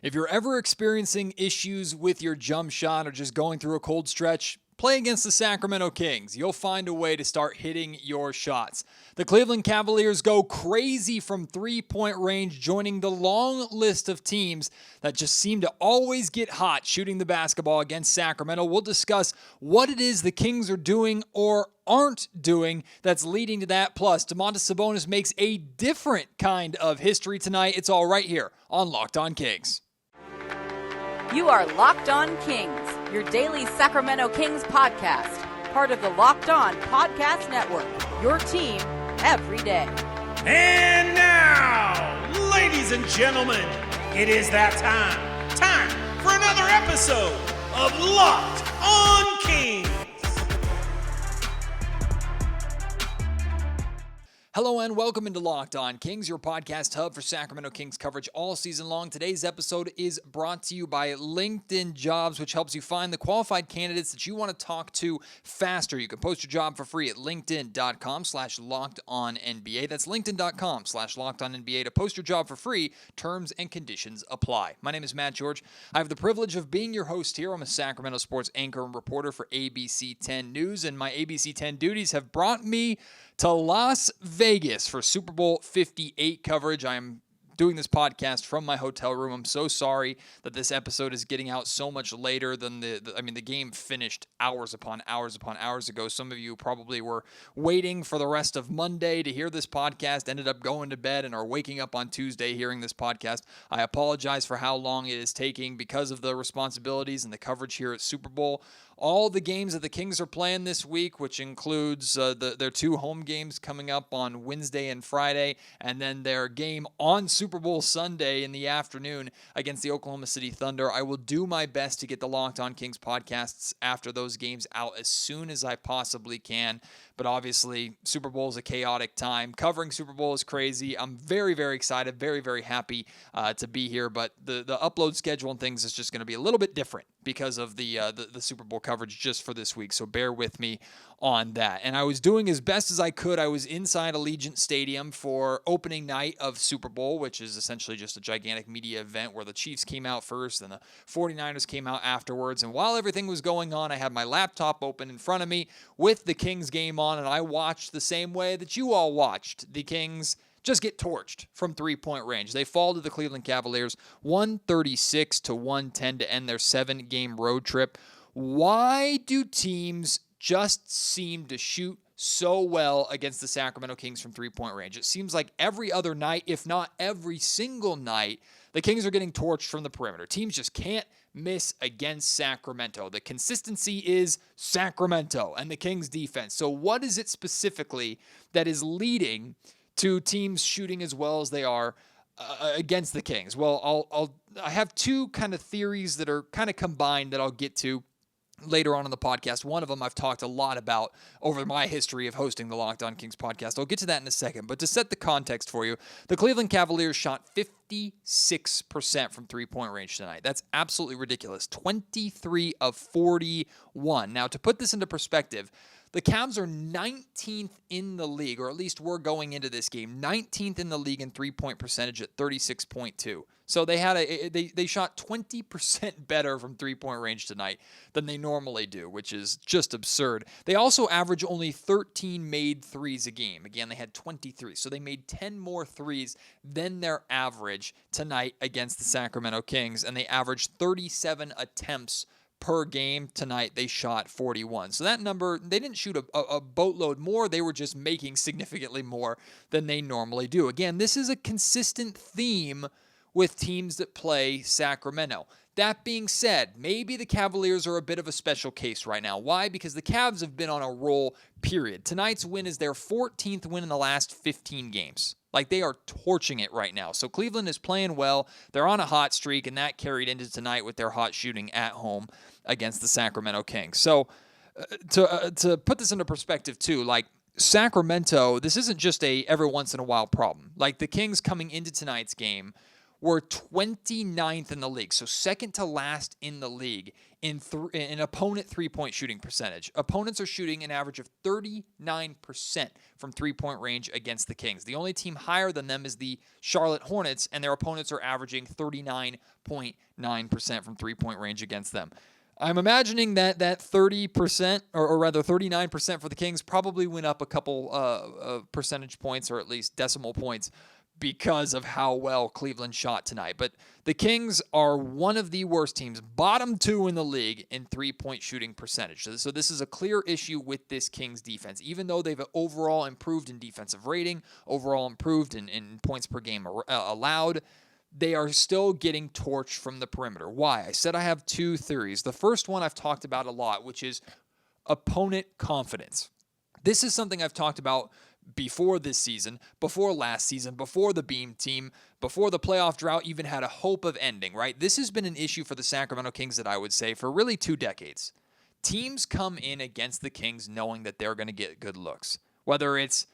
If you're ever experiencing issues with your jump shot or just going through a cold stretch, play against the Sacramento Kings. You'll find a way to start hitting your shots. The Cleveland Cavaliers go crazy from three-point range, joining the long list of teams that just seem to always get hot shooting the basketball against Sacramento. We'll discuss what it is the Kings are doing or aren't doing that's leading to that. Plus, Domantas Sabonis makes a different kind of history tonight. It's all right here on Locked On Kings. You are Locked On Kings, your daily Sacramento Kings podcast, part of the Locked On Podcast Network, your team every day. And now, ladies and gentlemen, it is that time for another episode of Locked On Kings. Hello and welcome into Locked On Kings, your podcast hub for Sacramento Kings coverage all season long. Today's episode is brought to you by LinkedIn Jobs, which helps you find the qualified candidates that you want to talk to faster. You can post your job for free at linkedin.com/lockedonnba. That's linkedin.com/lockedonnba to post your job for free. Terms and conditions apply. My name is Matt George. I have the privilege of being your host here. I'm a Sacramento sports anchor and reporter for ABC 10 News, and my ABC 10 duties have brought me to Las Vegas for Super Bowl 58 coverage. I'm doing this podcast from my hotel room. I'm so sorry that this episode is getting out so much later than the game finished hours upon hours ago. Some of you probably were waiting for the rest of Monday to hear this podcast, ended up going to bed and are waking up on Tuesday hearing this podcast. I apologize for how long it is taking because of the responsibilities and the coverage here at Super Bowl. All the games that the Kings are playing this week, which includes their two home games coming up on Wednesday and Friday, and then their game on Super Bowl Sunday in the afternoon against the Oklahoma City Thunder. I will do my best to get the Locked On Kings podcasts after those games out as soon as I possibly can. But obviously, Super Bowl is a chaotic time. Covering Super Bowl is crazy. I'm very, very excited, very, very happy to be here. But the upload schedule and things is just going to be a little bit different because of the Super Bowl coverage just for this week. So bear with me on that. And I was doing as best as I could. I was inside Allegiant Stadium for opening night of Super Bowl, which is essentially just a gigantic media event where the Chiefs came out first and the 49ers came out afterwards. And while everything was going on, I had my laptop open in front of me with the Kings game on, and I watched the same way that you all watched. The Kings just get torched from three-point range. They fall to the Cleveland Cavaliers 136-110 to end their 7-game road trip. Why do teams just seem to shoot so well against the Sacramento Kings from three-point range? It seems like every other night, if not every single night, the Kings are getting torched from the perimeter. Teams just can't miss against Sacramento. The consistency is Sacramento and the Kings defense. So what is it specifically that is leading to teams shooting as well as they are against the Kings? Well, I have two kind of theories that are kind of combined that I'll get to later on in the podcast. One of them I've talked a lot about over my history of hosting the Locked On Kings podcast. I'll get to that in a second. But to set the context for you, the Cleveland Cavaliers shot 56% from three-point range tonight. That's absolutely ridiculous. 23 of 41. Now, to put this into perspective, the Cavs are 19th in the league, or at least we're going into this game, 19th in the league in three-point percentage at 36.2. So they shot 20% better from three-point range tonight than they normally do, which is just absurd. They also average only 13 made threes a game. Again, they had 23, so they made 10 more threes than their average tonight against the Sacramento Kings, and they averaged 37 attempts per game. Tonight they shot 41. So that number, they didn't shoot a boatload more. They were just making significantly more than they normally do. Again, this is a consistent theme with teams that play Sacramento. That being said, maybe the Cavaliers are a bit of a special case right now. Why? Because the Cavs have been on a roll, period. Tonight's win is their 14th win in the last 15 games. Like, they are torching it right now. So Cleveland is playing well. They're on a hot streak, and that carried into tonight with their hot shooting at home against the Sacramento Kings. So to put this into perspective too, like, Sacramento, this isn't just a every once in a while problem. Like, the Kings coming into tonight's game were 29th in the league, so second to last in the league in opponent three-point shooting percentage. Opponents are shooting an average of 39% from three-point range against the Kings. The only team higher than them is the Charlotte Hornets, and their opponents are averaging 39.9% from three-point range against them. I'm imagining that 30%, or rather 39% for the Kings probably went up a couple of percentage points, or at least decimal points, because of how well Cleveland shot tonight. But the Kings are one of the worst teams, bottom 2 in the league in three-point shooting percentage. So this is a clear issue with this Kings defense. Even though they've overall improved in defensive rating, overall improved in points per game allowed, they are still getting torched from the perimeter. Why? I said I have 2 theories. The first one I've talked about a lot, which is opponent confidence. This is something I've talked about before this season, before last season, before the Beam team, before the playoff drought even had a hope of ending, right? This has been an issue for the Sacramento Kings that I would say for really 2 decades. Teams come in against the Kings knowing that they're going to get good looks. Whether it's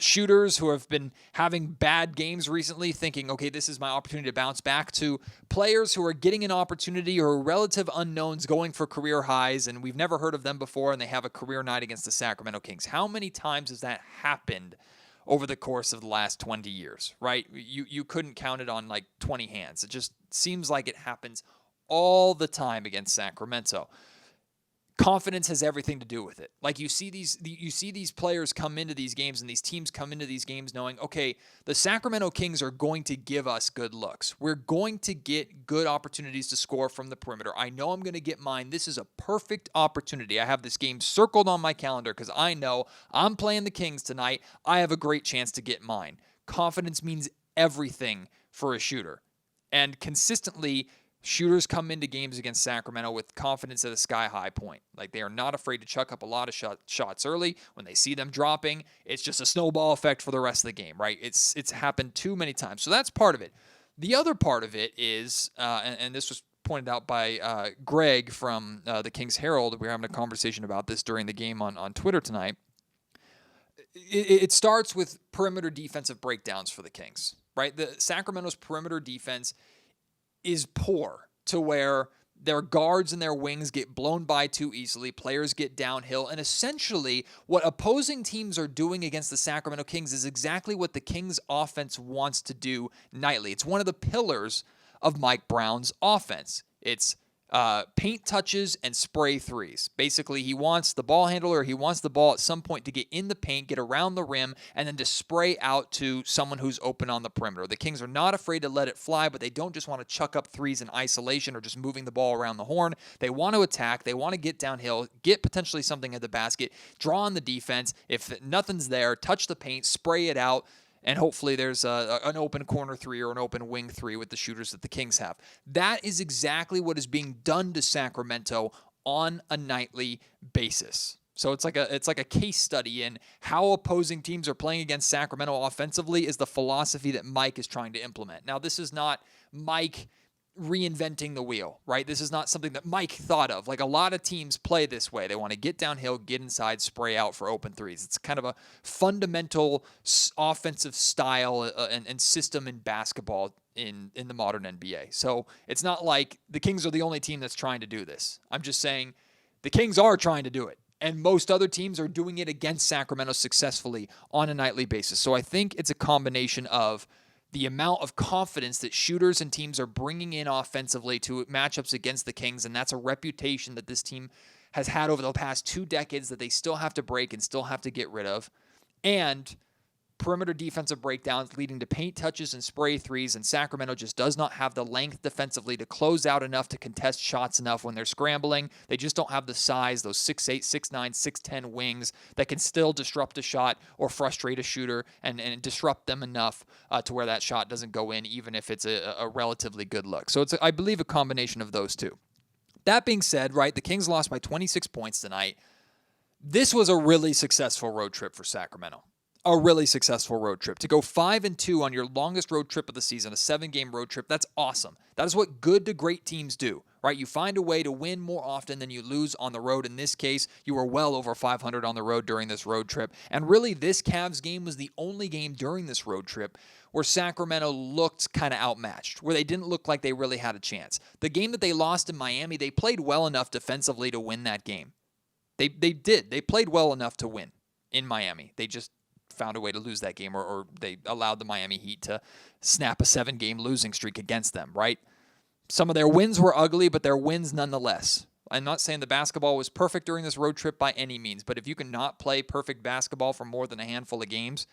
shooters who have been having bad games recently thinking, okay, this is my opportunity to bounce back, to players who are getting an opportunity or relative unknowns going for career highs and we've never heard of them before and they have a career night against the Sacramento Kings. How many times has that happened over the course of the last 20 years, right? You couldn't count it on like 20 hands. It just seems like it happens all the time against Sacramento. Confidence has everything to do with it. Like you see these players come into these games and these teams come into these games knowing, okay, the Sacramento Kings are going to give us good looks. We're going to get good opportunities to score from the perimeter. I know I'm going to get mine. This is a perfect opportunity. I have this game circled on my calendar because I know I'm playing the Kings tonight. I have a great chance to get mine. Confidence means everything for a shooter. And consistently, shooters come into games against Sacramento with confidence at a sky-high point. Like, they are not afraid to chuck up a lot of shots early. When they see them dropping, it's just a snowball effect for the rest of the game, right? It's happened too many times. So that's part of it. The other part of it is, and this was pointed out by Greg from the Kings Herald. We were having a conversation about this during the game on Twitter tonight. It starts with perimeter defensive breakdowns for the Kings, right? The Sacramento's perimeter defense is poor to where their guards and their wings get blown by too easily, players get downhill, and essentially what opposing teams are doing against the Sacramento Kings is exactly what the Kings offense wants to do nightly. It's one of the pillars of Mike Brown's offense. It's paint touches and spray threes. Basically, he wants the ball handler, he wants the ball at some point to get in the paint, get around the rim, and then to spray out to someone who's open on the perimeter. The Kings are not afraid to let it fly, but they don't just want to chuck up threes in isolation or just moving the ball around the horn. They want to attack. They want to get downhill, get potentially something at the basket, draw on the defense. If nothing's there, touch the paint, spray it out, and hopefully there's an open corner three or an open wing three with the shooters that the Kings have. That is exactly what is being done to Sacramento on a nightly basis. So it's like a case study in how opposing teams are playing against Sacramento offensively is the philosophy that Mike is trying to implement. Now, this is not Mike reinventing the wheel, right? This is not something that Mike thought of. Like, a lot of teams play this way. They want to get downhill, get inside, spray out for open threes. It's kind of a fundamental offensive style and system in basketball in the modern NBA. So it's not like the Kings are the only team that's trying to do this. I'm just saying the Kings are trying to do it. And most other teams are doing it against Sacramento successfully on a nightly basis. So I think it's a combination of the amount of confidence that shooters and teams are bringing in offensively to matchups against the Kings, and that's a reputation that this team has had over the past 2 decades that they still have to break and still have to get rid of, and perimeter defensive breakdowns leading to paint touches and spray threes, and Sacramento just does not have the length defensively to close out enough to contest shots enough when they're scrambling. They just don't have the size, those 6'8", 6'9", 6'10 wings that can still disrupt a shot or frustrate a shooter and disrupt them enough to where that shot doesn't go in, even if it's a relatively good look. So it's, I believe, a combination of those two. That being said, right, the Kings lost by 26 points tonight. This was a really successful road trip for Sacramento. A really successful road trip. To go 5-2 on your longest road trip of the season, a 7-game road trip, that's awesome. That is what good to great teams do, right? You find a way to win more often than you lose on the road. In this case, you were well over 500 on the road during this road trip. And really, this Cavs game was the only game during this road trip where Sacramento looked kind of outmatched, where they didn't look like they really had a chance. The game that they lost in Miami, they played well enough defensively to win that game. They did. They played well enough to win in Miami. They just found a way to lose that game, or they allowed the Miami Heat to snap a 7-game losing streak against them, right? Some of their wins were ugly, but they're wins nonetheless. I'm not saying the basketball was perfect during this road trip by any means, but if you cannot play perfect basketball for more than a handful of games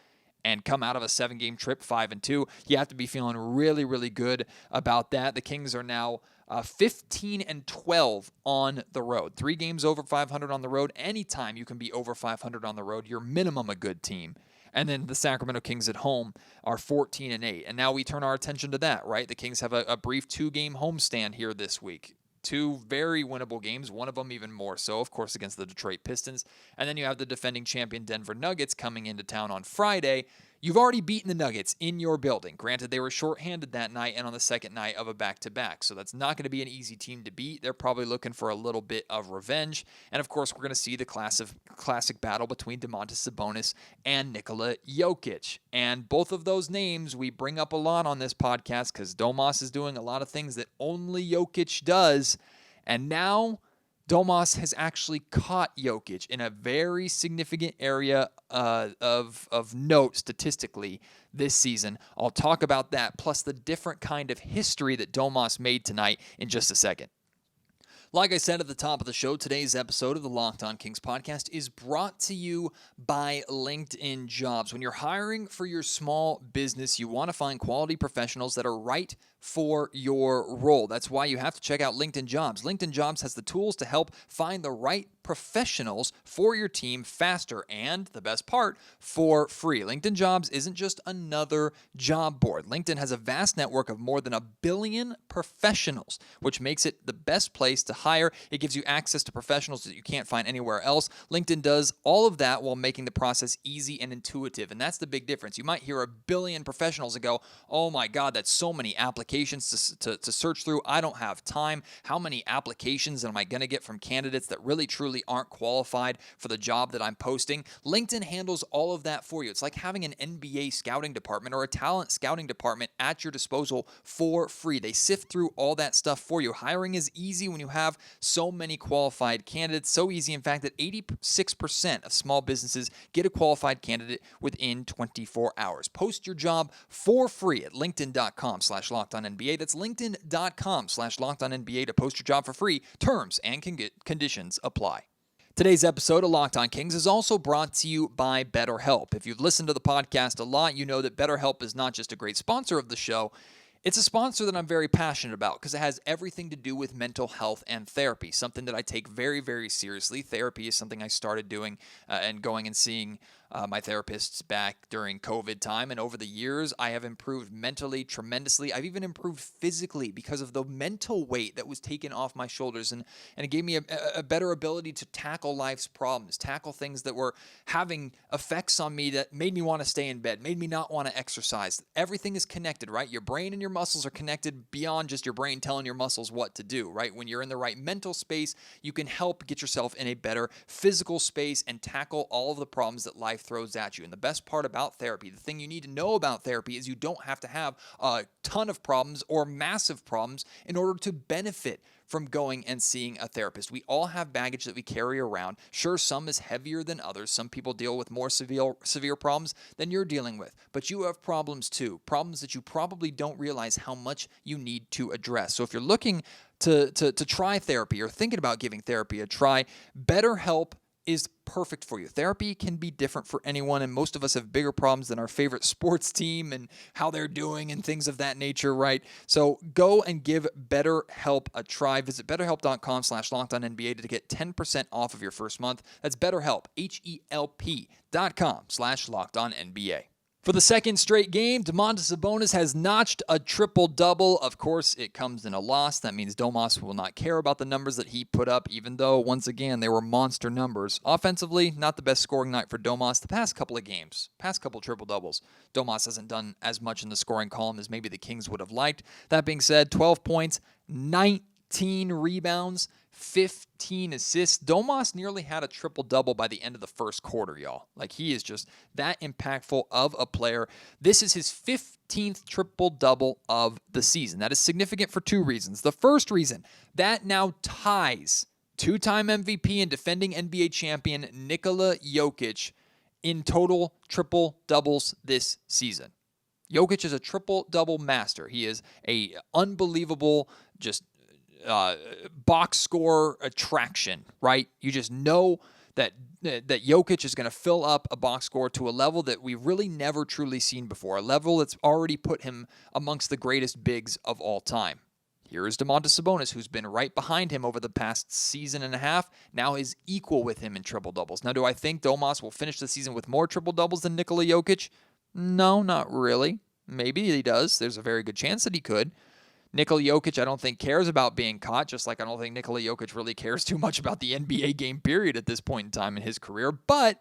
and come out of a 7-game trip 5-2, you have to be feeling really, really good about that. The Kings are now 15-12 on the road. 3 games over 500 on the road. Anytime you can be over 500 on the road, you're minimum a good team. And then the Sacramento Kings at home are 14-8. And now we turn our attention to that, right? The Kings have a brief 2-game homestand here this week. 2 very winnable games, one of them even more so, of course, against the Detroit Pistons. And then you have the defending champion Denver Nuggets coming into town on Friday. You've already beaten the Nuggets in your building. Granted, they were shorthanded that night and on the second night of a back-to-back, so that's not going to be an easy team to beat. They're probably looking for a little bit of revenge. And, of course, we're going to see the classic battle between Domantas Sabonis and Nikola Jokic. And both of those names we bring up a lot on this podcast because Domas is doing a lot of things that only Jokic does. And now Domas has actually caught Jokic in a very significant area of note statistically this season. I'll talk about that, plus the different kind of history that Domas made tonight in just a second. Like I said at the top of the show, today's episode of the Locked On Kings podcast is brought to you by LinkedIn Jobs. When you're hiring for your small business, you want to find quality professionals that are right for your role. That's why you have to check out LinkedIn Jobs. LinkedIn Jobs has the tools to help find the right professionals for your team faster and, the best part, for free. LinkedIn Jobs isn't just another job board. LinkedIn has a vast network of more than 1 billion professionals, which makes it the best place to hire. It gives you access to professionals that you can't find anywhere else. LinkedIn does all of that while making the process easy and intuitive, and that's the big difference. You might hear 1 billion professionals and go, oh my God, that's so many applications to search through. I don't have time. How many applications am I going to get from candidates that really truly aren't qualified for the job that I'm posting? LinkedIn handles all of that for you. It's like having an NBA scouting department or a talent scouting department at your disposal for free. They sift through all that stuff for you. Hiring is easy when you have so many qualified candidates. So easy, in fact, that 86% of small businesses get a qualified candidate within 24 hours. Post your job for free at linkedin.com/lockedonnba. That's linkedin.com/lockedonnba to post your job for free. Terms and conditions apply. Today's episode of Locked On Kings is also brought to you by BetterHelp. If you've listened to the podcast a lot, you know that BetterHelp is not just a great sponsor of the show, it's a sponsor that I'm very passionate about because it has everything to do with mental health and therapy, something that I take very, very seriously. Therapy is something I started doing and going and seeing my therapists back during COVID time. And over the years, I have improved mentally tremendously. I've even improved physically because of the mental weight that was taken off my shoulders. And it gave me a better ability to tackle life's problems, tackle things that were having effects on me that made me want to stay in bed, made me not want to exercise. Everything is connected, right? Your brain and your muscles are connected beyond just your brain telling your muscles what to do, right? When you're in the right mental space, you can help get yourself in a better physical space and tackle all of the problems that life throws at you. And the best part about therapy, the thing you need to know about therapy, is you don't have to have a ton of problems or massive problems in order to benefit from going and seeing a therapist. We all have baggage that we carry around. Sure, some is heavier than others. Some people deal with more severe problems than you're dealing with. But you have problems too, problems that you probably don't realize how much you need to address. So if you're looking to try therapy or thinking about giving therapy a try, BetterHelp is perfect for you. Therapy can be different for anyone, and most of us have bigger problems than our favorite sports team and how they're doing and things of that nature, right? So go and give BetterHelp a try. Visit BetterHelp.com/LockedOnNBA to get 10% off of your first month. That's BetterHelp, HELP.com/LockedOnNBA. For the second straight game, Domantas Sabonis has notched a triple-double. Of course, it comes in a loss. That means Domas will not care about the numbers that he put up, even though, once again, they were monster numbers. Offensively, not the best scoring night for Domas the past couple of games, past couple triple-doubles. Domas hasn't done as much in the scoring column as maybe the Kings would have liked. That being said, 12 points, 19 18 rebounds, 15 assists. Domas nearly had a triple-double by the end of the first quarter, y'all. Like, he is just that impactful of a player. This is his 15th triple-double of the season. That is significant for two reasons. The first reason, that now ties two-time MVP and defending NBA champion Nikola Jokic in total triple-doubles this season. Jokic is a triple-double master. He is a unbelievable just box score attraction, right? You just know that Jokic is going to fill up a box score to a level that we've really never truly seen before, a level that's already put him amongst the greatest bigs of all time. Here is Domantas Sabonis, who's been right behind him over the past season and a half, now is equal with him in triple-doubles. Now, do I think Domas will finish the season with more triple-doubles than Nikola Jokic? No, not really. Maybe he does. There's a very good chance that he could. Nikola Jokic, I don't think, cares about being caught, just like I don't think Nikola Jokic really cares too much about the NBA game period at this point in time in his career. But,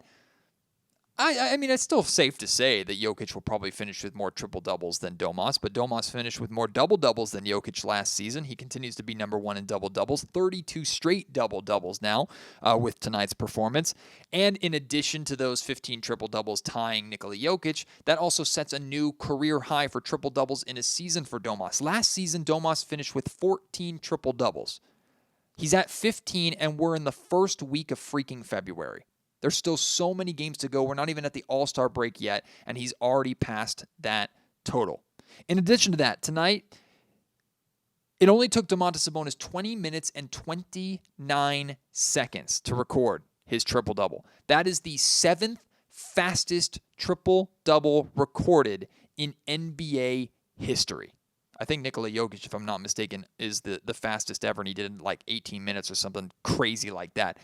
I mean, it's still safe to say that Jokic will probably finish with more triple-doubles than Domas, but Domas finished with more double-doubles than Jokic last season. He continues to be number one in double-doubles, 32 straight double-doubles now with tonight's performance. And in addition to those 15 triple-doubles tying Nikola Jokic, that also sets a new career high for triple-doubles in a season for Domas. Last season, Domas finished with 14 triple-doubles. He's at 15, and we're in the first week of freaking February. There's still so many games to go. We're not even at the All-Star break yet, and he's already passed that total. In addition to that, tonight, it only took Domantas Sabonis 20 minutes and 29 seconds to record his triple-double. That is the 7th fastest triple-double recorded in NBA history. I think Nikola Jokic, if I'm not mistaken, is the fastest ever, and he did it in like 18 minutes or something crazy like that.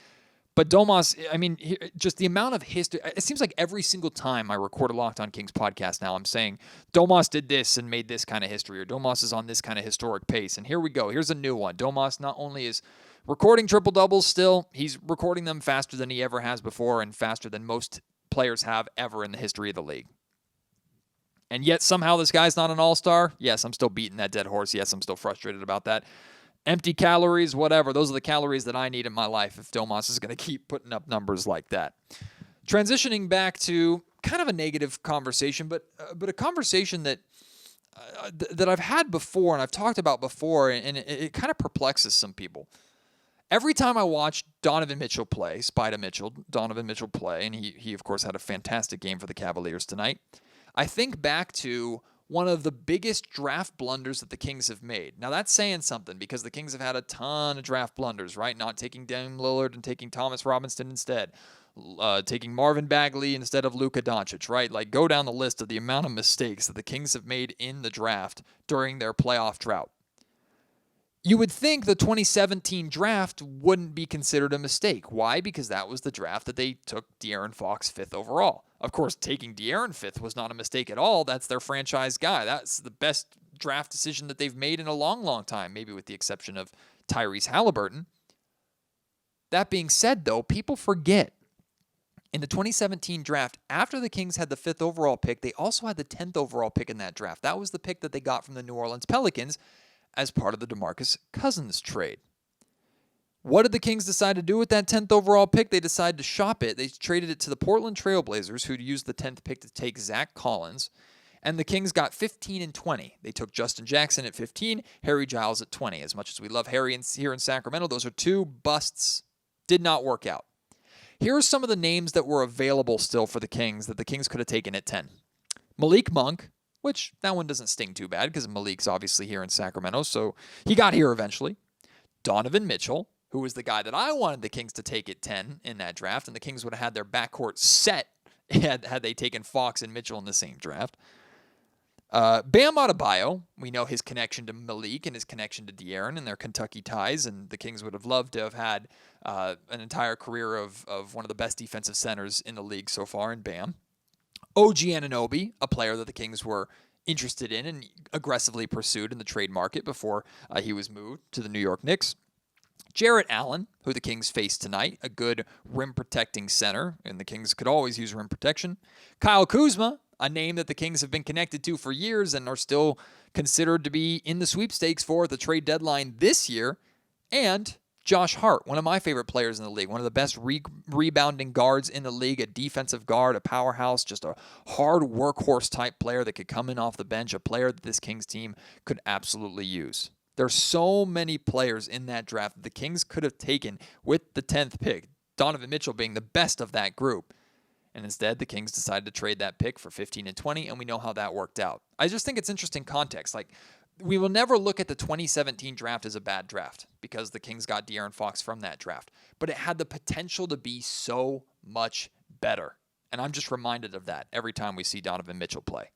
But Domas, I mean, just the amount of history, it seems like every single time I record a Locked On Kings podcast now, I'm saying Domas did this and made this kind of history, or Domas is on this kind of historic pace. And here we go. Here's a new one. Domas not only is recording triple-doubles still, he's recording them faster than he ever has before and faster than most players have ever in the history of the league. And yet somehow this guy's not an all-star. Yes, I'm still beating that dead horse. Yes, I'm still frustrated about that. Empty calories, whatever. Those are the calories that I need in my life if Domas is going to keep putting up numbers like that. Transitioning back to kind of a negative conversation, but a conversation that I've had before and I've talked about before, and it kind of perplexes some people. Every time I watch Donovan Mitchell play, Donovan Mitchell play, and he of course had a fantastic game for the Cavaliers tonight, I think back to one of the biggest draft blunders that the Kings have made. Now, that's saying something because the Kings have had a ton of draft blunders, right? Not taking Dame Lillard and taking Thomas Robinson instead. Taking Marvin Bagley instead of Luka Doncic, right? Like, go down the list of the amount of mistakes that the Kings have made in the draft during their playoff drought. You would think the 2017 draft wouldn't be considered a mistake. Why? Because that was the draft that they took De'Aaron Fox 5th overall. Of course, taking De'Aaron 5th was not a mistake at all. That's their franchise guy. That's the best draft decision that they've made in a long, long time, maybe with the exception of Tyrese Halliburton. That being said, though, people forget. In the 2017 draft, after the Kings had the 5th overall pick, they also had the 10th overall pick in that draft. That was the pick that they got from the New Orleans Pelicans as part of the DeMarcus Cousins trade. What did the Kings decide to do with that 10th overall pick? They decided to shop it. They traded it to the Portland Trail Blazers, who used the 10th pick to take Zach Collins. And the Kings got 15 and 20. They took Justin Jackson at 15, Harry Giles at 20. As much as we love Harry here in Sacramento, those are two busts. Did not work out. Here are some of the names that were available still for the Kings that the Kings could have taken at 10. Malik Monk, which that one doesn't sting too bad because Malik's obviously here in Sacramento, so he got here eventually. Donovan Mitchell, who was the guy that I wanted the Kings to take at 10 in that draft, and the Kings would have had their backcourt set had they taken Fox and Mitchell in the same draft. Bam Adebayo, we know his connection to Malik and his connection to De'Aaron and their Kentucky ties, and the Kings would have loved to have had an entire career of one of the best defensive centers in the league so far in Bam. OG Anunoby, a player that the Kings were interested in and aggressively pursued in the trade market before he was moved to the New York Knicks. Jarrett Allen, who the Kings faced tonight, a good rim-protecting center, and the Kings could always use rim protection. Kyle Kuzma, a name that the Kings have been connected to for years and are still considered to be in the sweepstakes for at the trade deadline this year. And Josh Hart, one of my favorite players in the league, one of the best rebounding guards in the league, a defensive guard, a powerhouse, just a hard workhorse type player that could come in off the bench, a player that this Kings team could absolutely use. There's so many players in that draft that the Kings could have taken with the 10th pick, Donovan Mitchell being the best of that group. And instead, the Kings decided to trade that pick for 15 and 20, and we know how that worked out. I just think it's interesting context. Like, we will never look at the 2017 draft as a bad draft because the Kings got De'Aaron Fox from that draft. But it had the potential to be so much better. And I'm just reminded of that every time we see Donovan Mitchell play.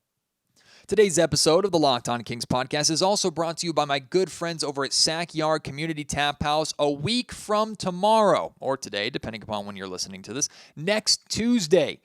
Today's episode of the Locked On Kings podcast is also brought to you by my good friends over at Sack Yard Community Tap House. A week from tomorrow, or today, depending upon when you're listening to this, next Tuesday,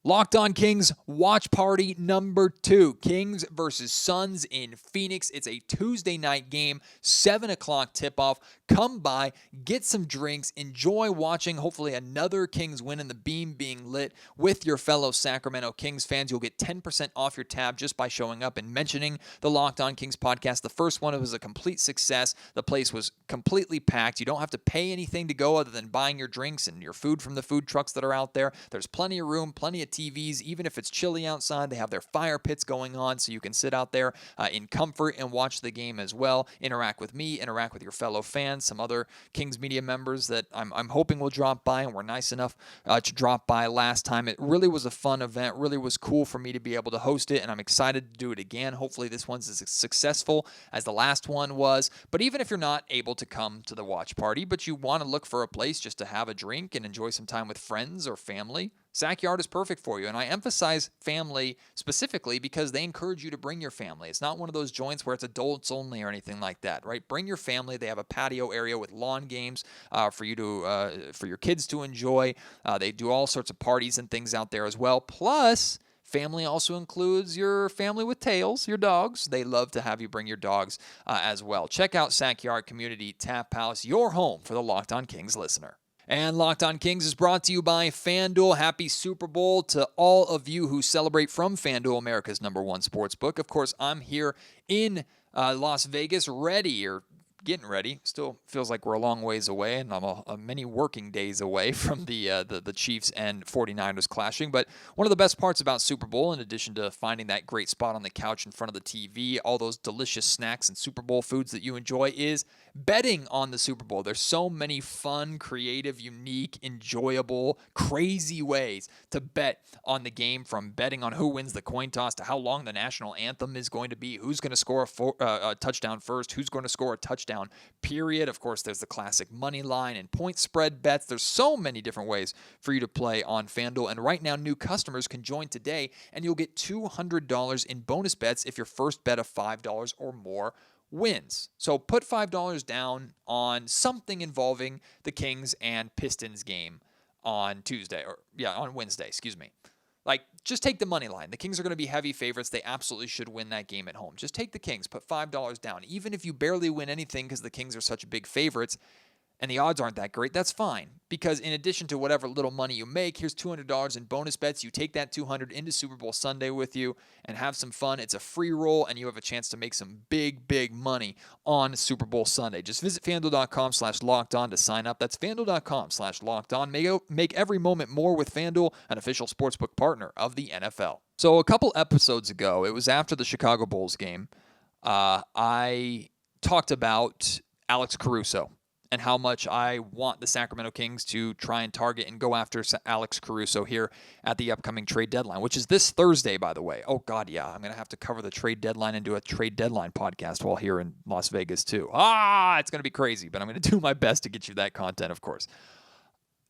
Locked On Kings watch party number 2. Kings versus Suns in Phoenix. It's a Tuesday night game, 7 o'clock tip-off. Come by, get some drinks, enjoy watching hopefully another Kings win and the beam being lit with your fellow Sacramento Kings fans. You'll get 10% off your tab just by showing up and mentioning the Locked On Kings podcast. The first one was a complete success. The place was completely packed. You don't have to pay anything to go other than buying your drinks and your food from the food trucks that are out there. There's plenty of room, plenty of TVs. Even if it's chilly outside, they have their fire pits going on so you can sit out there in comfort and watch the game as well. Interact with me, interact with your fellow fans, some other Kings media members that I'm hoping will drop by and were nice enough to drop by last time. It really was a fun event, really was cool for me to be able to host it, and I'm excited to do it again. Hopefully this one's as successful as the last one was. But even if you're not able to come to the watch party, but you want to look for a place just to have a drink and enjoy some time with friends or family, Sack Yard is perfect for you. And I emphasize family specifically because they encourage you to bring your family. It's not one of those joints where it's adults only or anything like that, right? Bring your family. They have a patio area with lawn games for your kids to enjoy. They do all sorts of parties and things out there as well. Plus, family also includes your family with tails, your dogs. They love to have you bring your dogs as well. Check out Sack Yard Community Tap House, your home for the Locked On Kings listener. And Locked On Kings is brought to you by FanDuel. Happy Super Bowl to all of you who celebrate from FanDuel, America's #1 sportsbook. Of course, I'm here in Las Vegas, getting ready. Still feels like we're a long ways away, and I'm many working days away from the Chiefs and 49ers clashing. But one of the best parts about Super Bowl, in addition to finding that great spot on the couch in front of the TV, all those delicious snacks and Super Bowl foods that you enjoy, is betting on the Super Bowl. There's so many fun, creative, unique, enjoyable, crazy ways to bet on the game, from betting on who wins the coin toss to how long the national anthem is going to be, who's going to score a touchdown first, who's going to score a touchdown, period. Of course, there's the classic money line and point spread bets. There's so many different ways for you to play on FanDuel. And right now, new customers can join today, and you'll get $200 in bonus bets if your first bet of $5 or more wins. So put $5 down on something involving the Kings and Pistons game on Wednesday, Like, just take the money line. The Kings are going to be heavy favorites. They absolutely should win that game at home. Just take the Kings. Put $5 down. Even if you barely win anything because the Kings are such big favorites and the odds aren't that great, that's fine. Because in addition to whatever little money you make, here's $200 in bonus bets. You take that $200 into Super Bowl Sunday with you and have some fun. It's a free roll, and you have a chance to make some big, big money on Super Bowl Sunday. Just visit FanDuel.com/lockedon to sign up. That's FanDuel.com/lockedon. Make every moment more with FanDuel, an official sportsbook partner of the NFL. So a couple episodes ago, it was after the Chicago Bulls game, I talked about Alex Caruso and how much I want the Sacramento Kings to try and target and go after Alex Caruso here at the upcoming trade deadline, which is this Thursday, by the way. Oh, God, yeah. I'm going to have to cover the trade deadline and do a trade deadline podcast while here in Las Vegas, too. It's going to be crazy, but I'm going to do my best to get you that content, of course.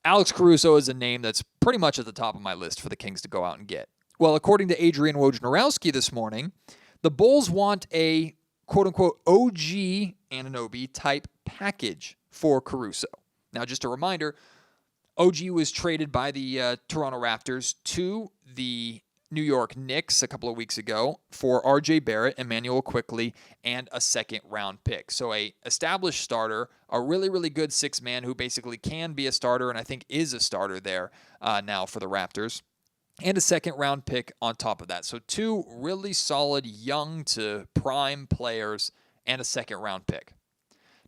Alex Caruso is a name that's pretty much at the top of my list for the Kings to go out and get. Well, according to Adrian Wojnarowski this morning, the Bulls want a quote-unquote OG Anunoby type package for Caruso. Now, just a reminder, OG was traded by the Toronto Raptors to the New York Knicks a couple of weeks ago for RJ Barrett, Emmanuel Quickley, and a second-round pick. So a established starter, a really, really good six-man who basically can be a starter and I think is a starter there now for the Raptors, and a second-round pick on top of that. So two really solid young to prime players and a second-round pick.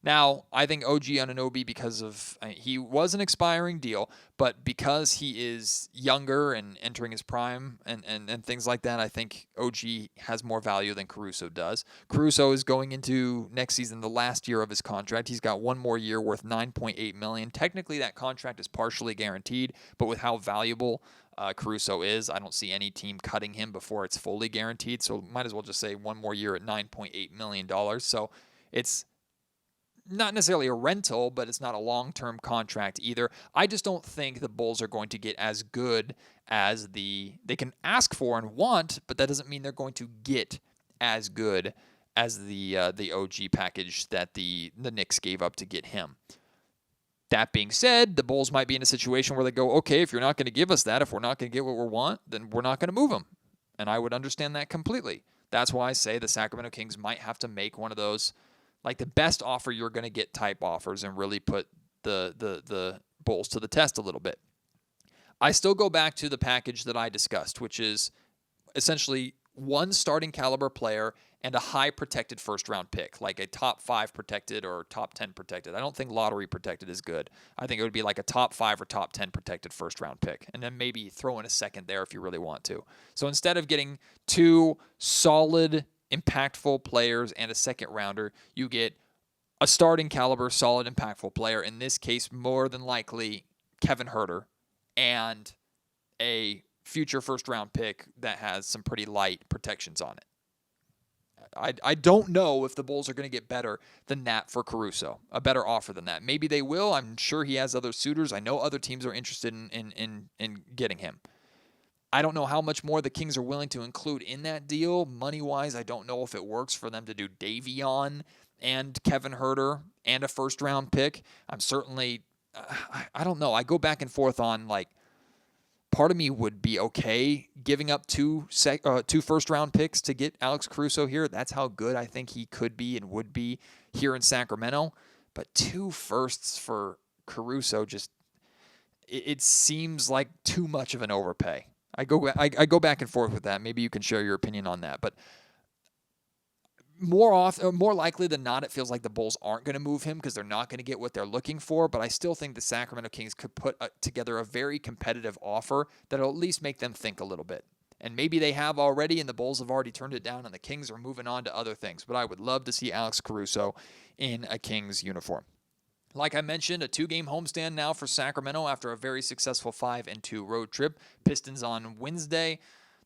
Now, I think OG Anunoby, because of he was an expiring deal, but because he is younger and entering his prime and things like that, I think OG has more value than Caruso does. Caruso is going into next season, the last year of his contract. He's got one more year worth $9.8 million. Technically, that contract is partially guaranteed, but with how valuable Caruso is, I don't see any team cutting him before it's fully guaranteed. So might as well just say one more year at $9.8 million. So it's not necessarily a rental, but it's not a long-term contract either. I just don't think the Bulls are going to get as good as they can ask for and want, but that doesn't mean they're going to get as good as the OG package that the Knicks gave up to get him. That being said, the Bulls might be in a situation where they go, okay, if you're not going to give us that, if we're not going to get what we want, then we're not going to move him. And I would understand that completely. That's why I say the Sacramento Kings might have to make one of those, like the best offer you're going to get type offers, and really put the Bulls to the test a little bit. I still go back to the package that I discussed, which is essentially one starting caliber player and a high protected first round pick, like a top 5 protected or top 10 protected. I don't think lottery protected is good. I think it would be like a top 5 or top 10 protected first round pick, and then maybe throw in a second there if you really want to. So instead of getting 2 solid, impactful players and a second rounder, you get a starting caliber, solid, impactful player. In this case, more than likely Kevin Huerter, and a future first round pick that has some pretty light protections on it. I don't know if the Bulls are going to get better than that for Caruso, a better offer than that. Maybe they will. I'm sure he has other suitors. I know other teams are interested in getting him. I don't know how much more the Kings are willing to include in that deal. Money-wise, I don't know if it works for them to do Davion and Kevin Huerter and a first-round pick. I'm certainly, I don't know. I go back and forth on, like, part of me would be okay giving up 2 first-round picks to get Alex Caruso here. That's how good I think he could be and would be here in Sacramento. But 2 firsts for Caruso, just it seems like too much of an overpay. I go back and forth with that. Maybe you can share your opinion on that. But more likely than not, it feels like the Bulls aren't going to move him because they're not going to get what they're looking for. But I still think the Sacramento Kings could put together a very competitive offer that'll at least make them think a little bit. And maybe they have already, and the Bulls have already turned it down, and the Kings are moving on to other things. But I would love to see Alex Caruso in a Kings uniform. Like I mentioned, a 2-game homestand now for Sacramento after a very successful 5-2 road trip. Pistons on Wednesday,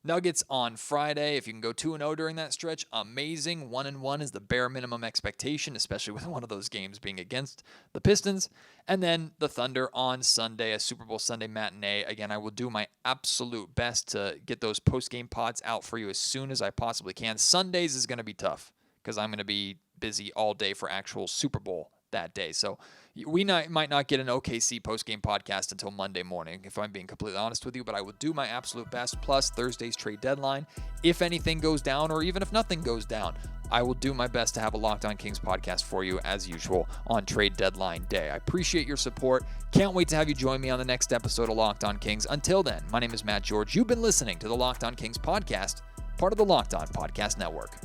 Nuggets on Friday. If you can go 2-0 during that stretch, amazing. 1-1 is the bare minimum expectation, especially with one of those games being against the Pistons. And then the Thunder on Sunday, a Super Bowl Sunday matinee. Again, I will do my absolute best to get those post-game pods out for you as soon as I possibly can. Sundays is going to be tough because I'm going to be busy all day for actual Super Bowl that day. So we might not get an OKC post-game podcast until Monday morning, if I'm being completely honest with you, but I will do my absolute best. Plus Thursday's trade deadline. If anything goes down, or even if nothing goes down, I will do my best to have a Locked On Kings podcast for you as usual on trade deadline day. I appreciate your support. Can't wait to have you join me on the next episode of Locked On Kings. Until then, my name is Matt George. You've been listening to the Locked On Kings podcast, part of the Locked On Podcast Network.